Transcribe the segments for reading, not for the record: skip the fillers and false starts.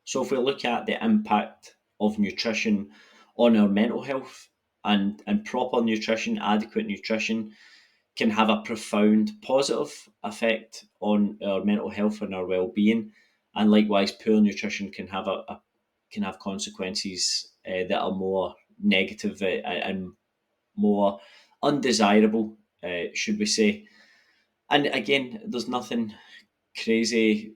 So if we look at the impact of nutrition on our mental health, and proper nutrition, adequate nutrition, can have a profound positive effect on our mental health and our well-being. And likewise, poor nutrition can have can have consequences that are more negative and more undesirable, should we say. And again, there's nothing crazy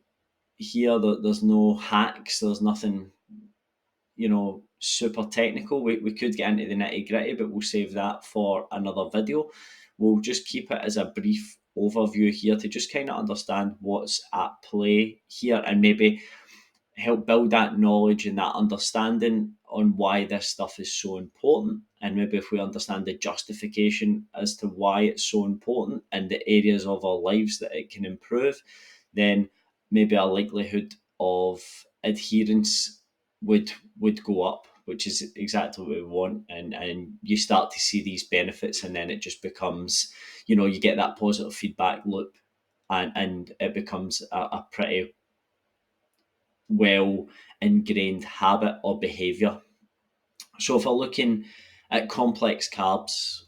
here. There's no hacks. There's nothing, super technical. We could get into the nitty gritty, but we'll save that for another video. We'll just keep it as a brief overview here to just kind of understand what's at play here, and maybe help build that knowledge and that understanding on why this stuff is so important. And maybe if we understand the justification as to why it's so important and the areas of our lives that it can improve, then maybe our likelihood of adherence would go up, which is exactly what we want. And you start to see these benefits, and then it just becomes, you get that positive feedback loop, and it becomes a pretty well ingrained habit or behavior. So if we're looking at complex carbs,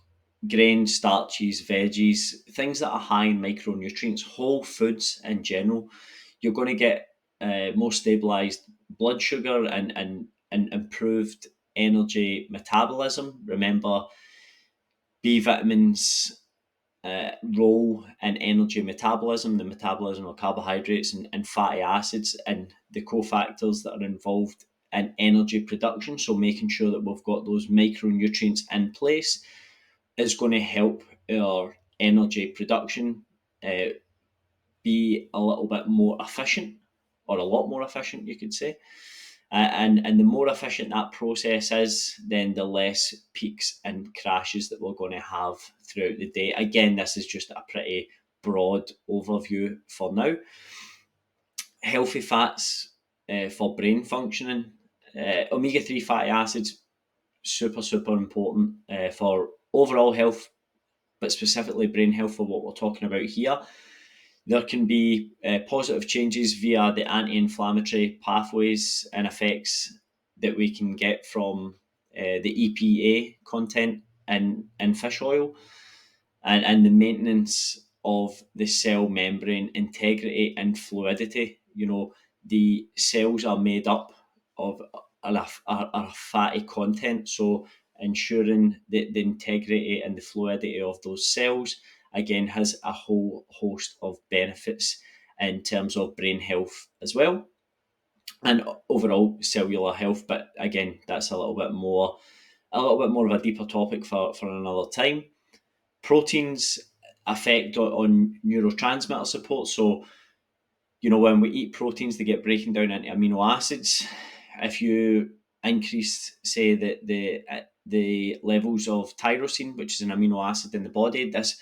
grains, starches, veggies, things that are high in micronutrients, whole foods in general, you're going to get more stabilized blood sugar and improved energy metabolism. Remember, B vitamins role in energy metabolism, the metabolism of carbohydrates and fatty acids, and the cofactors that are involved in energy production. So making sure that we've got those micronutrients in place is going to help our energy production be a little bit more efficient, or a lot more efficient, you could say. And the more efficient that process is, then the less peaks and crashes that we're going to have throughout the day. Again, this is just a pretty broad overview for now. Healthy fats for brain functioning. Omega-3 fatty acids, super important for overall health, but specifically brain health for what we're talking about here. There can be positive changes via the anti-inflammatory pathways and effects that we can get from the EPA content in fish oil, and the maintenance of the cell membrane integrity and fluidity. The cells are made up of a fatty content, so ensuring the integrity and the fluidity of those cells, again, has a whole host of benefits in terms of brain health as well, and overall cellular health. But again, that's a little bit more of a deeper topic for another time. Proteins affect on neurotransmitter support. So, when we eat proteins, they get breaking down into amino acids. If you increase, say, the levels of tyrosine, which is an amino acid in the body, this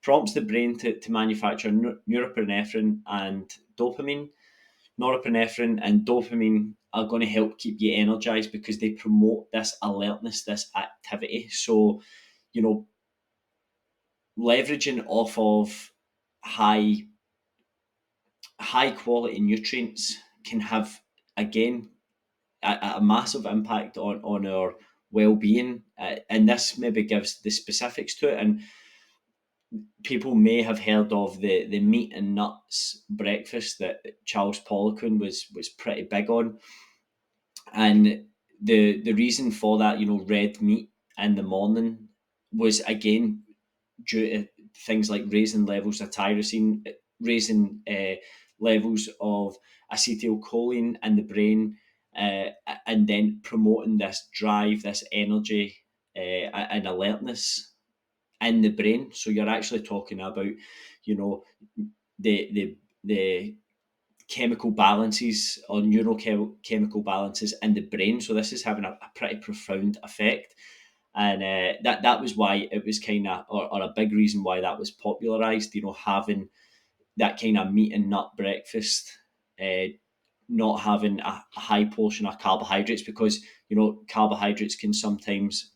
prompts the brain to manufacture norepinephrine and dopamine. Norepinephrine and dopamine are going to help keep you energized because they promote this alertness, this activity. So, leveraging off of high quality nutrients can have, again, a massive impact on our well-being, and this maybe gives the specifics to it. And people may have heard of the meat and nuts breakfast that Charles Poliquin was pretty big on, and the reason for that, red meat in the morning, was again due to things like raising levels of tyrosine, raising levels of acetylcholine in the brain, and then promoting this drive, this energy, and alertness in the brain. So you're actually talking about, the chemical balances or neurochemical balances in the brain. So this is having a pretty profound effect. And that was why it was kind of, or a big reason why that was popularized, having that kind of meat and nut breakfast, not having a high portion of carbohydrates, because carbohydrates can sometimes,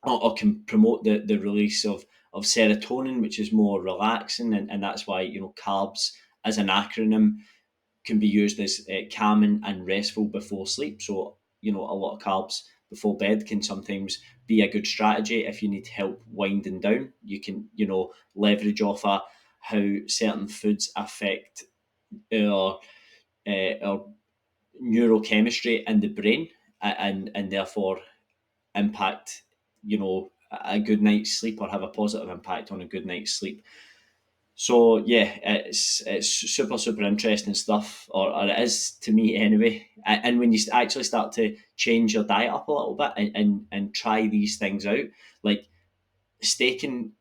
or can promote the release of serotonin, which is more relaxing, and that's why carbs as an acronym can be used as calming and restful before sleep. So, a lot of carbs before bed can sometimes be a good strategy if you need help winding down. You can, leverage off how certain foods affect our neurochemistry in the brain, and therefore impact, a good night's sleep, or have a positive impact on a good night's sleep. So yeah, it's super super interesting stuff, or it is to me anyway. And when you actually start to change your diet up a little bit, and try these things out, like steak and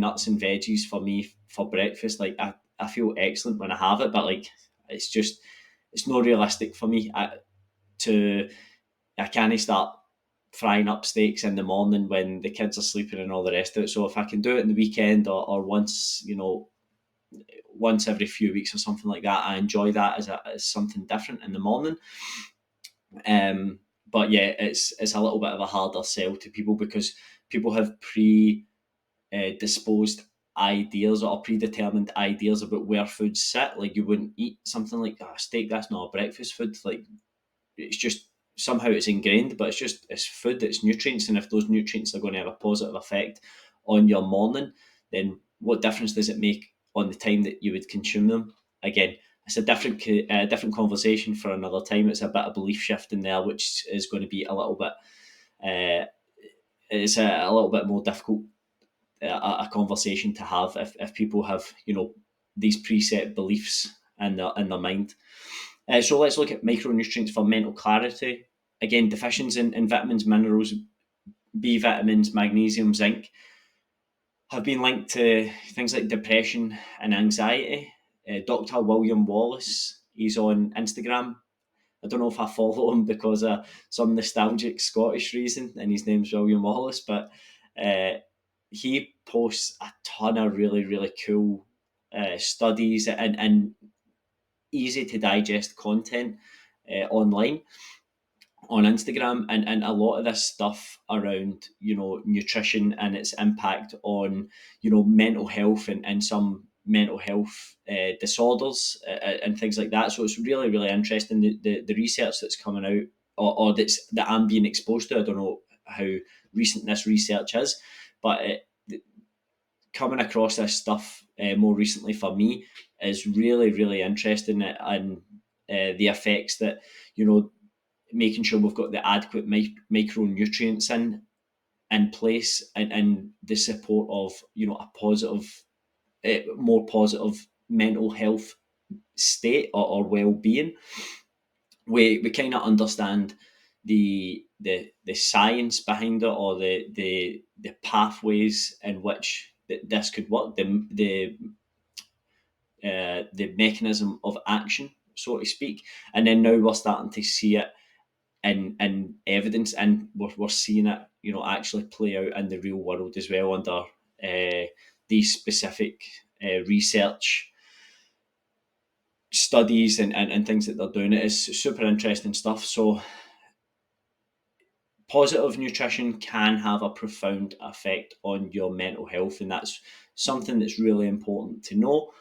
nuts and veggies for me for breakfast, like I feel excellent when I have it, but like it's not realistic for me. I can't start frying up steaks in the morning when the kids are sleeping and all the rest of it. So if I can do it in the weekend, or once, once every few weeks or something like that, I enjoy that as something different in the morning. But yeah, it's a little bit of a harder sell to people, because people have disposed ideas or predetermined ideas about where foods sit. Like, you wouldn't eat something like a steak. That's not a breakfast food. Like, it's just somehow it's ingrained, but it's food, it's nutrients, and if those nutrients are going to have a positive effect on your morning, then what difference does it make on the time that you would consume them? Again, it's a different conversation for another time. It's a bit of belief shift in there, which is going to be a little bit it's a little bit more difficult, a conversation to have, if people have, these preset beliefs in their mind. So let's look at micronutrients for mental clarity. Again, deficiencies in vitamins, minerals, B vitamins, magnesium, zinc have been linked to things like depression and anxiety. Dr. William Wallace, he's on Instagram. I don't know if I follow him because of some nostalgic Scottish reason, and his name's William Wallace, but he posts a ton of really, really cool studies and easy to digest content online on Instagram, and a lot of this stuff around, nutrition and its impact on, mental health, and some mental health disorders, and things like that. So it's really really interesting, the research that's coming out, or that I'm being exposed to. I don't know how recent this research is, but coming across this stuff more recently for me is really really interesting, and the effects that, making sure we've got the adequate micronutrients in place, and the support of, a positive, more positive mental health state, or well-being. We kind of understand the science behind it, or the pathways in which this could work, the mechanism of action, so to speak, and then now we're starting to see it in evidence, and we're seeing it, actually play out in the real world as well, under these specific research studies, and things that they're doing. It is super interesting stuff. So positive nutrition can have a profound effect on your mental health, and that's something that's really important to know.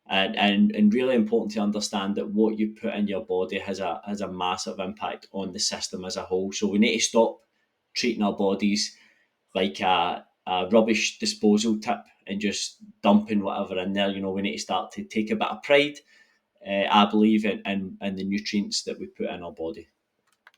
And really important to understand that what you put in your body has a massive impact on the system as a whole. So we need to stop treating our bodies like a rubbish disposal tip, and just dumping whatever in there. We need to start to take a bit of pride, I believe, in the nutrients that we put in our body.